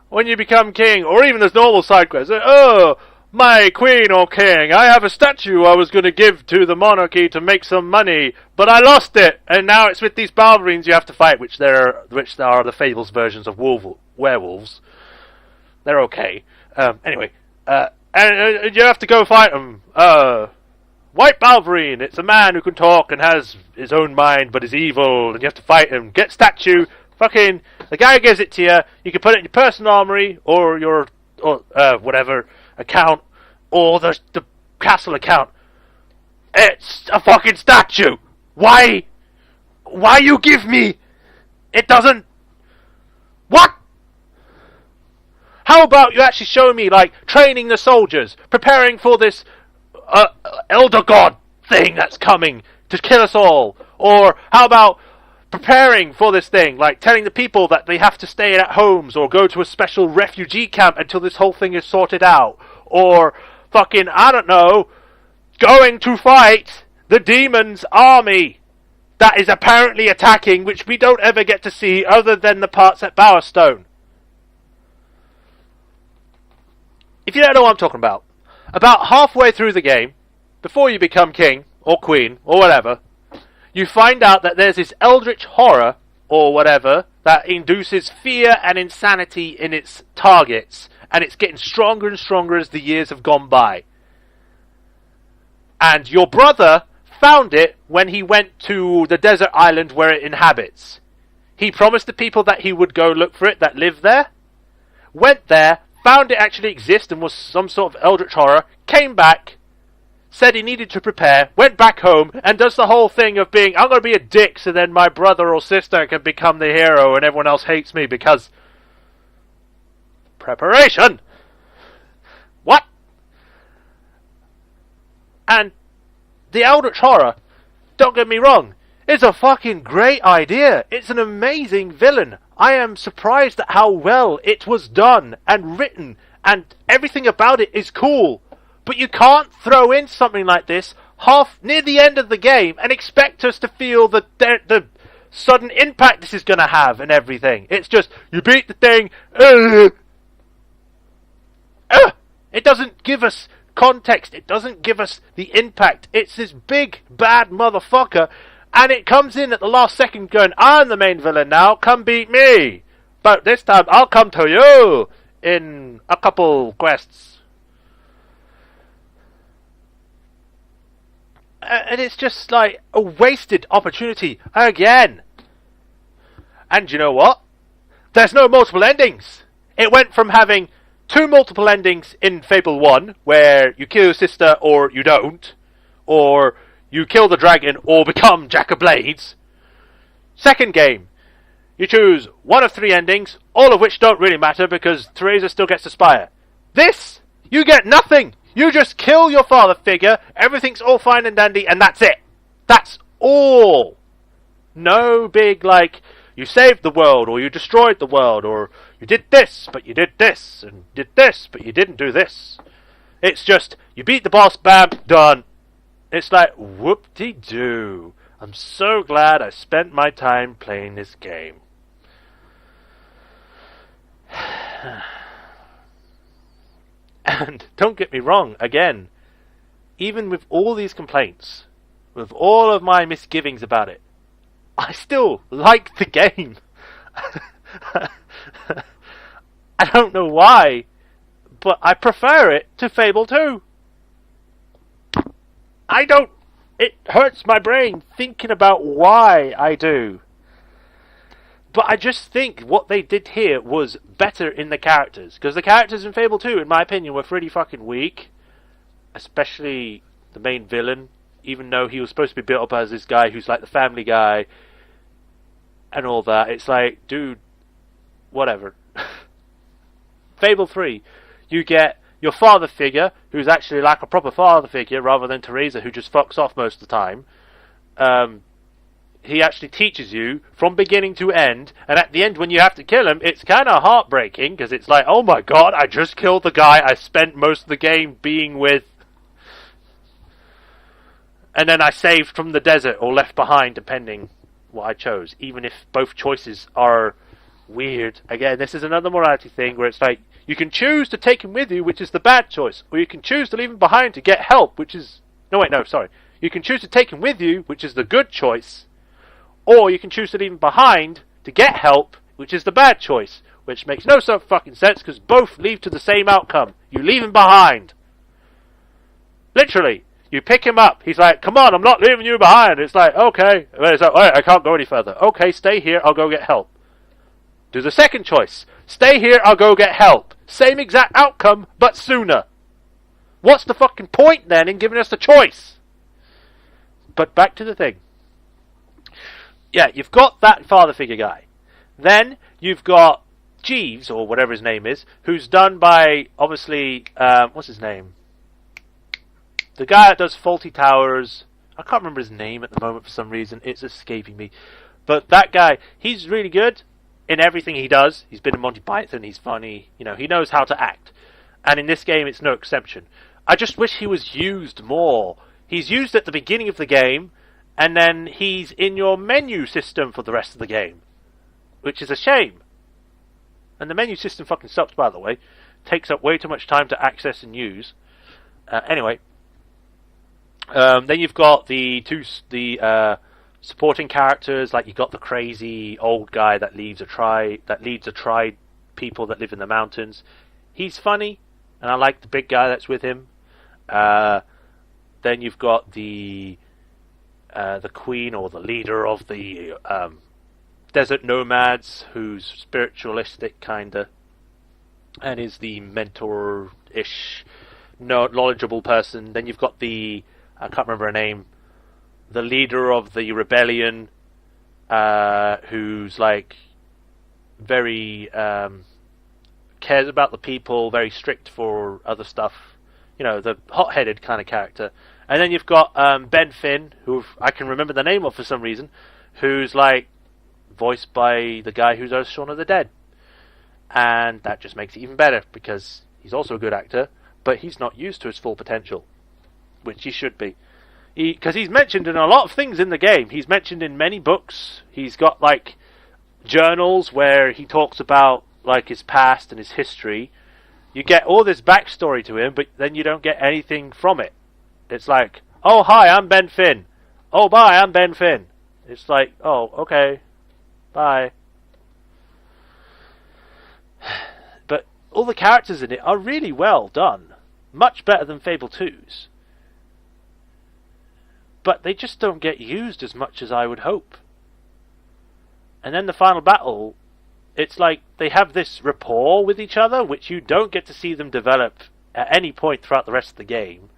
when you become king, or even as normal side quests. Oh, my queen or king, I have a statue I was going to give to the monarchy to make some money, but I lost it, and now it's with these Balverines you have to fight, which are the Fables versions of werewolves. They're okay. Anyway, and you have to go fight them. White Balverine, it's a man who can talk and has his own mind, but is evil, and you have to fight him. Get statue, fucking, the guy gives it to you, you can put it in your personal armory, or your, whatever account, or the castle account. It's a fucking statue! Why you give me? It doesn't... What? How about you actually show me, like, training the soldiers, preparing for this elder god thing that's coming to kill us all? Or how about preparing for this thing, like telling the people that they have to stay at homes or go to a special refugee camp until this whole thing is sorted out? Or fucking, I don't know, going to fight the demon's army that is apparently attacking, which we don't ever get to see other than the parts at Bowerstone. If you don't know what I'm talking about halfway through the game, before you become king, or queen, or whatever, you find out that there's this eldritch horror, or whatever, that induces fear and insanity in its targets, and it's getting stronger and stronger as the years have gone by. And your brother found it when he went to the desert island where it inhabits. He promised the people that he would go look for it that live there, went there, found it actually exists and was some sort of eldritch horror, came back, said he needed to prepare, went back home, and does the whole thing of being, I'm going to be a dick so then my brother or sister can become the hero and everyone else hates me because... Preparation! What? And the eldritch horror, don't get me wrong, is a fucking great idea. It's an amazing villain. I am surprised at how well it was done and written, and everything about it is cool. But you can't throw in something like this near the end of the game and expect us to feel the sudden impact this is going to have and everything. It's just, you beat the thing, it doesn't give us context, it doesn't give us the impact. It's this big, bad motherfucker, and it comes in at the last second going, I'm the main villain now, come beat me. But this time, I'll come to you in a couple quests. And it's just like a wasted opportunity again. And you know what? There's no multiple endings. It went from having 2 multiple endings in Fable 1, where you kill your sister or you don't, or you kill the dragon or become Jack of Blades. Second game, you choose one of 3 endings, all of which don't really matter because Theresa still gets to Spire. This, you get nothing. You just kill your father figure, everything's all fine and dandy, and that's it. That's all. No big, like, you saved the world, or you destroyed the world, or you did this, but you did this, and did this, but you didn't do this. It's just, you beat the boss, bam, done. It's like, whoop-de-doo. I'm so glad I spent my time playing this game. And don't get me wrong, again, even with all these complaints, with all of my misgivings about it, I still like the game. I don't know why, but I prefer it to Fable 2. It hurts my brain thinking about why I do. But I just think what they did here was better in the characters. Because the characters in Fable 2, in my opinion, were pretty fucking weak. Especially the main villain. Even though he was supposed to be built up as this guy who's like the family guy. And all that. It's like, dude, whatever. Fable 3, you get your father figure, who's actually like a proper father figure rather than Teresa, who just fucks off most of the time. He actually teaches you from beginning to end, and at the end when you have to kill him, it's kind of heartbreaking, because it's like, oh my god, I just killed the guy I spent most of the game being with, and then I saved from the desert or left behind, depending what I chose, even if both choices are weird. Again, this is another morality thing where it's like, you can choose to take him with you, which is the bad choice, or you can choose to leave him behind to get help, which is... You can choose to take him with you, which is the good choice, or you can choose to leave him behind to get help, which is the bad choice, which makes no fucking sense, because both lead to the same outcome. You leave him behind. Literally. You pick him up. He's like, come on, I'm not leaving you behind. It's like, okay. It's like, alright, I can't go any further. Okay, stay here, I'll go get help. Do the second choice. Stay here, I'll go get help. Same exact outcome, but sooner. What's the fucking point then in giving us the choice? But back to the thing. Yeah, you've got that father figure guy. Then you've got Jeeves, or whatever his name is, who's done by, obviously, what's his name? The guy that does Faulty Towers. I can't remember his name at the moment for some reason. It's escaping me. But that guy, he's really good in everything he does. He's been in Monty Python, he's funny, he knows how to act. And in this game, it's no exception. I just wish he was used more. He's used at the beginning of the game, and then he's in your menu system for the rest of the game, which is a shame. And the menu system fucking sucks, by the way. Takes up way too much time to access and use. Anyway, then you've got the supporting characters, like you've got the crazy old guy that leads a tribe people that live in the mountains. He's funny, and I like the big guy that's with him. Then you've got the queen, or the leader of the desert nomads, who's spiritualistic kinda, and is the mentor-ish, knowledgeable person. Then you've got I can't remember her name, the leader of the rebellion, who's like very cares about the people, very strict for other stuff. The hot-headed kind of character. And then you've got Ben Finn, who I can remember the name of for some reason, who's like voiced by the guy who does Shaun of the Dead. And that just makes it even better, because he's also a good actor, but he's not used to his full potential, which he should be. Because he's mentioned in a lot of things in the game. He's mentioned in many books. He's got like journals where he talks about like his past and his history. You get all this backstory to him, but then you don't get anything from it. It's like, oh, hi, I'm Ben Finn. Oh, bye, I'm Ben Finn. It's like, oh, okay, bye. But all the characters in it are really well done. Much better than Fable 2's. But they just don't get used as much as I would hope. And then the final battle, it's like they have this rapport with each other, which you don't get to see them develop at any point throughout the rest of the game.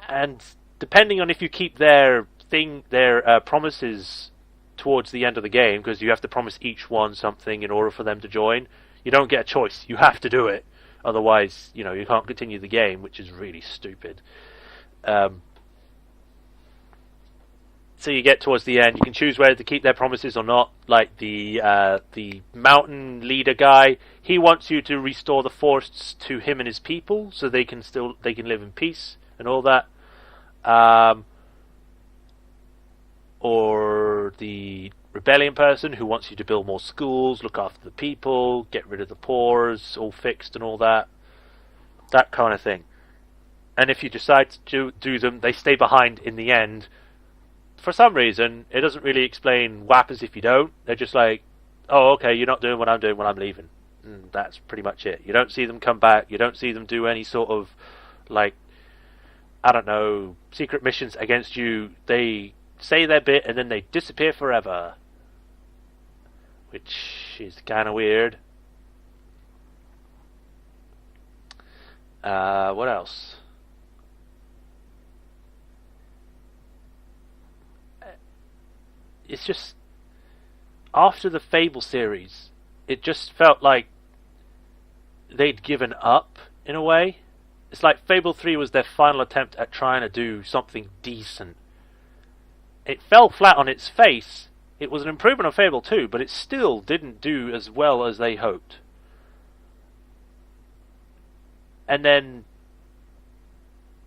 And depending on if you keep their promises towards the end of the game, because you have to promise each one something in order for them to join, you don't get a choice. You have to do it. Otherwise, you can't continue the game, which is really stupid. So you get towards the end, you can choose whether to keep their promises or not. Like the mountain leader guy, he wants you to restore the forests to him and his people, so they can live in peace and all that. Or the rebellion person, who wants you to build more schools, look after the people, get rid of the poor, all fixed and all that kind of thing. And if you decide to do them, they stay behind in the end. For some reason, it doesn't really explain what happens if you don't. They're just like, oh, okay, you're not doing what I'm doing when I'm leaving. And that's pretty much it. You don't see them come back. You don't see them do any sort of, like, I don't know, secret missions against you. They say their bit and then they disappear forever. Which is kind of weird. What else? It's just, after the Fable series, it just felt like they'd given up in a way. It's like Fable 3 was their final attempt at trying to do something decent. It fell flat on its face. It was an improvement on Fable 2, but it still didn't do as well as they hoped. And then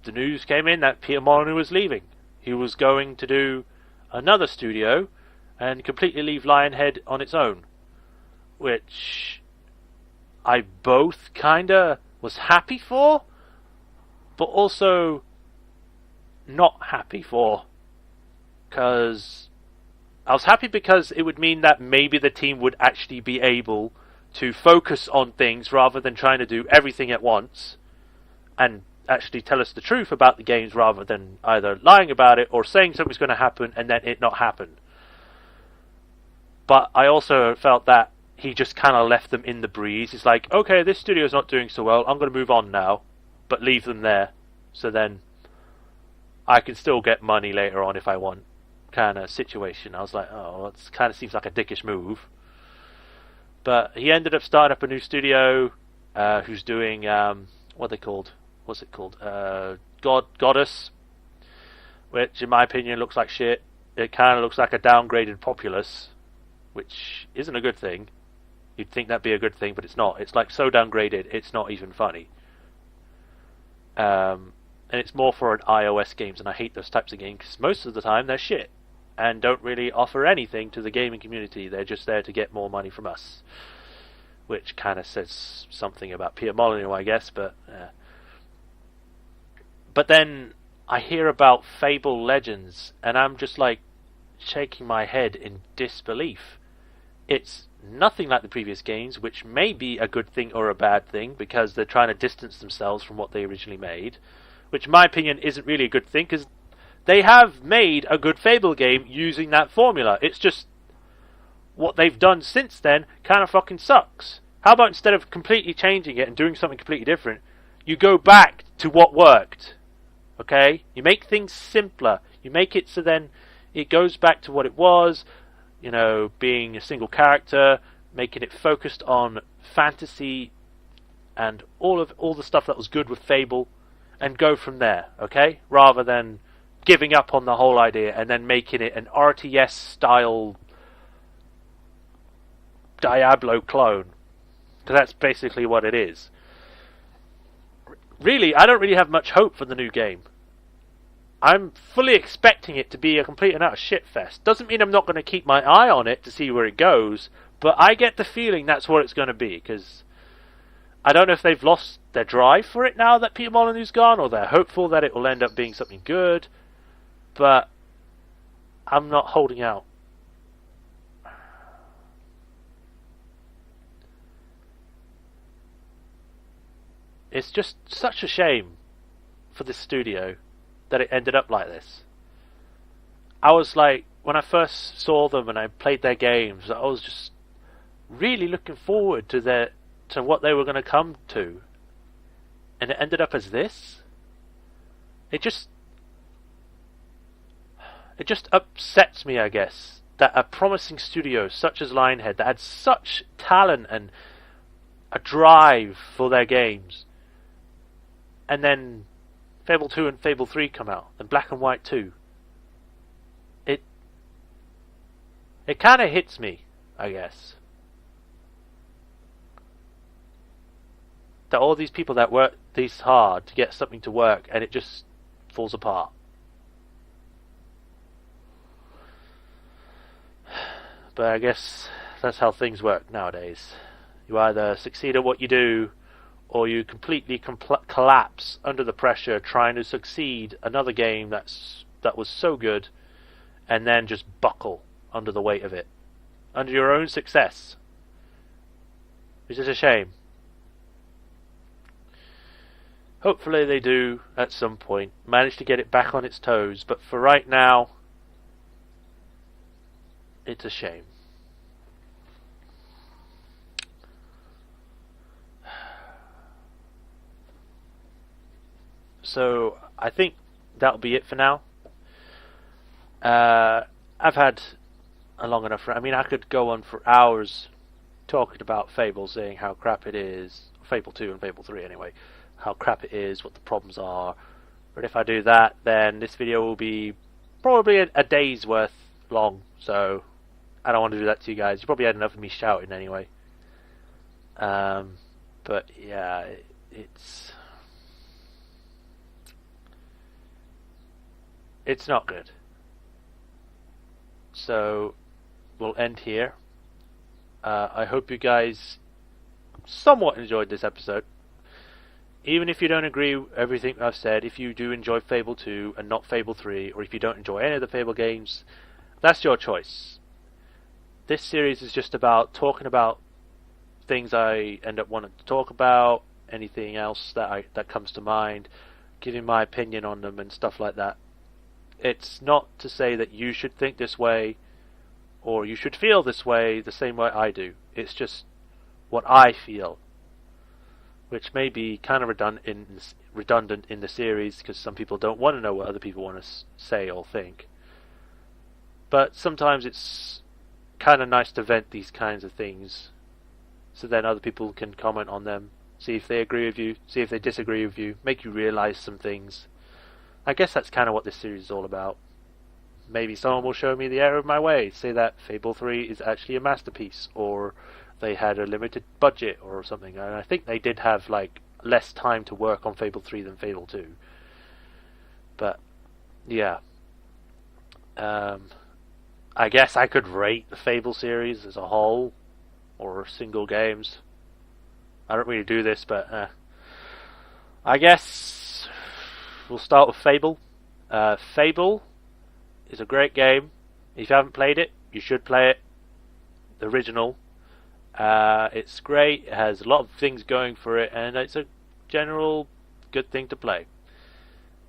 the news came in that Peter Molyneux was leaving. He was going to do another studio and completely leave Lionhead on its own, which I both kinda was happy for, but also not happy for. Because I was happy because it would mean that maybe the team would actually be able to focus on things rather than trying to do everything at once and actually tell us the truth about the games rather than either lying about it or saying something's going to happen and then it not happen. But I also felt that he just kind of left them in the breeze. It's like, okay, this studio's not doing so well, I'm going to move on now, but leave them there. So then I can still get money later on if I want, kind of situation. I was like, oh, it kind of seems like a dickish move. But he ended up starting up a new studio who's doing, what are they called? What's it called? Goddess, which in my opinion looks like shit. It kind of looks like a downgraded Populous, which isn't a good thing. You'd think that'd be a good thing, but it's not. It's like so downgraded, it's not even funny. And it's more for an iOS games, and I hate those types of games because most of the time they're shit and don't really offer anything to the gaming community. They're just there to get more money from us, which kind of says something about Peter Molyneux, I guess. But then I hear about Fable Legends, and I'm just like shaking my head in disbelief. It's nothing like the previous games, which may be a good thing or a bad thing because they're trying to distance themselves from what they originally made, which in my opinion isn't really a good thing because they have made a good Fable game using that formula. It's just what they've done since then kind of fucking sucks. How about instead of completely changing it and doing something completely different, you go back to what worked? Okay? You make things simpler. You make it so then it goes back to what it was, you know, being a single character, making it focused on fantasy and all the stuff that was good with Fable, and go from there, okay? Rather than giving up on the whole idea and then making it an RTS style Diablo clone. Because that's basically what it is. Really, I don't really have much hope for the new game. I'm fully expecting it to be a complete and utter shitfest. Doesn't mean I'm not going to keep my eye on it to see where it goes, but I get the feeling that's what it's going to be, because I don't know if they've lost their drive for it now that Peter Molyneux's gone, or they're hopeful that it will end up being something good, but I'm not holding out. It's just such a shame for this studio that it ended up like this. I was like, when I first saw them and I played their games, I was just really looking forward to what they were going to come to, and it ended up as this. It just upsets me, I guess, that a promising studio such as Lionhead that had such talent and a drive for their games, and then Fable 2 and Fable 3 come out, and Black and White 2. It kind of hits me, I guess, that all these people that work this hard to get something to work, and it just falls apart. But I guess that's how things work nowadays. You either succeed at what you do, or you completely collapse under the pressure trying to succeed another game that was so good, and then just buckle under the weight of it, under your own success, which is a shame. Hopefully they do at some point manage to get it back on its toes, but for right now, it's a shame. So I think that'll be it for now. I've had a long enough. I mean, I could go on for hours talking about Fable, saying how crap it is, Fable 2 and Fable 3 anyway. How crap it is, what the problems are. But if I do that, then this video will be probably a day's worth long. So I don't want to do that to you guys. You probably had enough of me shouting anyway. But yeah, it's not good. So we'll end here. I hope you guys somewhat enjoyed this episode. Even if you don't agree with everything I've said, if you do enjoy Fable 2 and not Fable 3, or if you don't enjoy any of the Fable games, that's your choice. This series is just about talking about things I end up wanting to talk about, anything else that comes to mind, giving my opinion on them and stuff like that. It's not to say that you should think this way, or you should feel this way the same way I do. It's just what I feel, which may be kind of redundant in the series, because some people don't want to know what other people want to say or think. But sometimes it's kind of nice to vent these kinds of things, so then other people can comment on them, see if they agree with you, see if they disagree with you, make you realize some things. I guess that's kind of what this series is all about. Maybe someone will show me the error of my ways, say that Fable 3 is actually a masterpiece, or they had a limited budget or something. And I think they did have like less time to work on Fable 3 than Fable 2. But yeah, I guess I could rate the Fable series as a whole, or single games. I don't really do this, but I guess we'll start with Fable. Fable is a great game. If you haven't played it, you should play it. The original. It's great. It has a lot of things going for it, and it's a general good thing to play.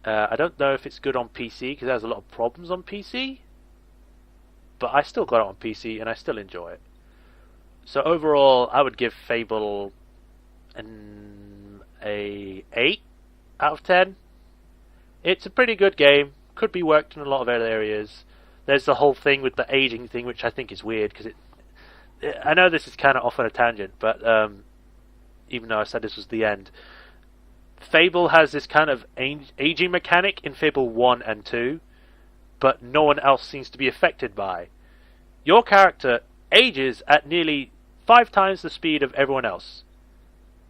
I don't know if it's good on PC, because it has a lot of problems on PC, but I still got it on PC and I still enjoy it. So overall, I would give Fable a 8 out of 10. It's a pretty good game. Could be worked in a lot of other areas. There's the whole thing with the aging thing, which I think is weird, because I know this is kind of off on a tangent, but even though I said this was the end, Fable has this kind of aging mechanic in Fable 1 and 2, but no one else seems to be affected by. Your character ages at nearly 5 times the speed of everyone else.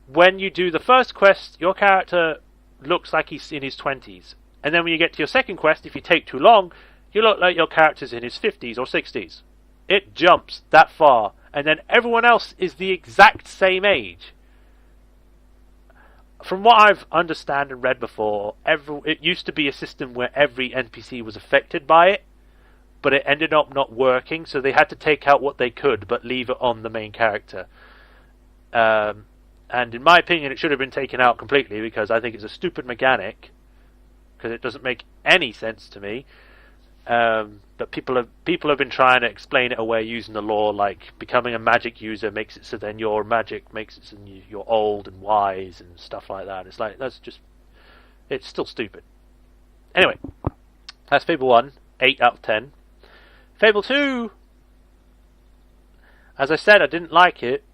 When you do the first quest, your character looks like he's in his 20s. And then when you get to your second quest, if you take too long, you look like your character's in his 50s or 60s. It jumps that far. And then everyone else is the exact same age. From what I've understand and read before, it used to be a system where every NPC was affected by it, but it ended up not working, so they had to take out what they could, but leave it on the main character. And in my opinion, it should have been taken out completely, because I think it's a stupid mechanic, because it doesn't make any sense to me. But people have been trying to explain it away using the lore, like becoming a magic user makes it so then your magic makes it so you're old and wise and stuff like that. It's like, it's still stupid. Anyway, that's Fable 1, 8 out of 10. Fable 2, as I said, I didn't like it.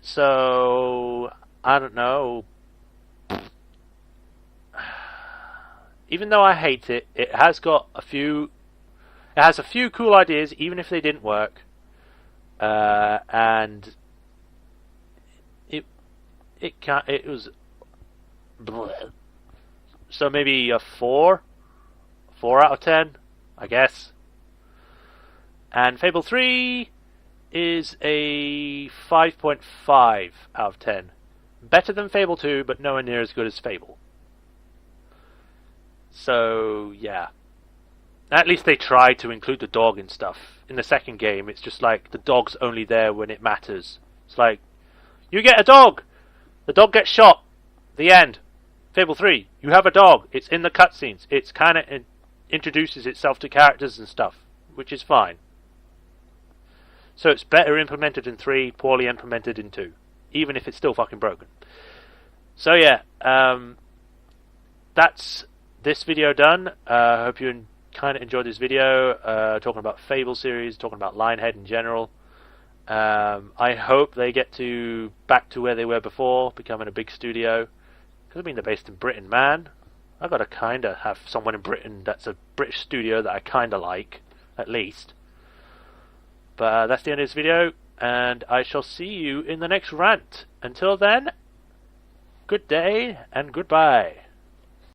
So, I don't know. Even though I hate it, it has a few cool ideas, even if they didn't work. And it was bleh. So maybe a 4 out of 10, I guess. And Fable 3 is a 5.5 out of 10. Better than Fable 2, but nowhere near as good as Fable. So, yeah. At least they tried to include the dog and stuff. In the second game, it's just like the dog's only there when it matters. It's like, you get a dog! The dog gets shot! The end. Fable 3, you have a dog. It's in the cutscenes. It's kind of introduces itself to characters and stuff, which is fine. So it's better implemented in 3, poorly implemented in 2. Even if it's still fucking broken. So yeah, that's this video done. I hope you kind of enjoyed this video, talking about Fable series, talking about Lionhead in general. I hope they get back to where they were before, becoming a big studio. Because I mean, they're based in Britain, man. I gotta kinda have someone in Britain that's a British studio that I kinda like, at least. But that's the end of this video, and I shall see you in the next rant. Until then, good day and goodbye.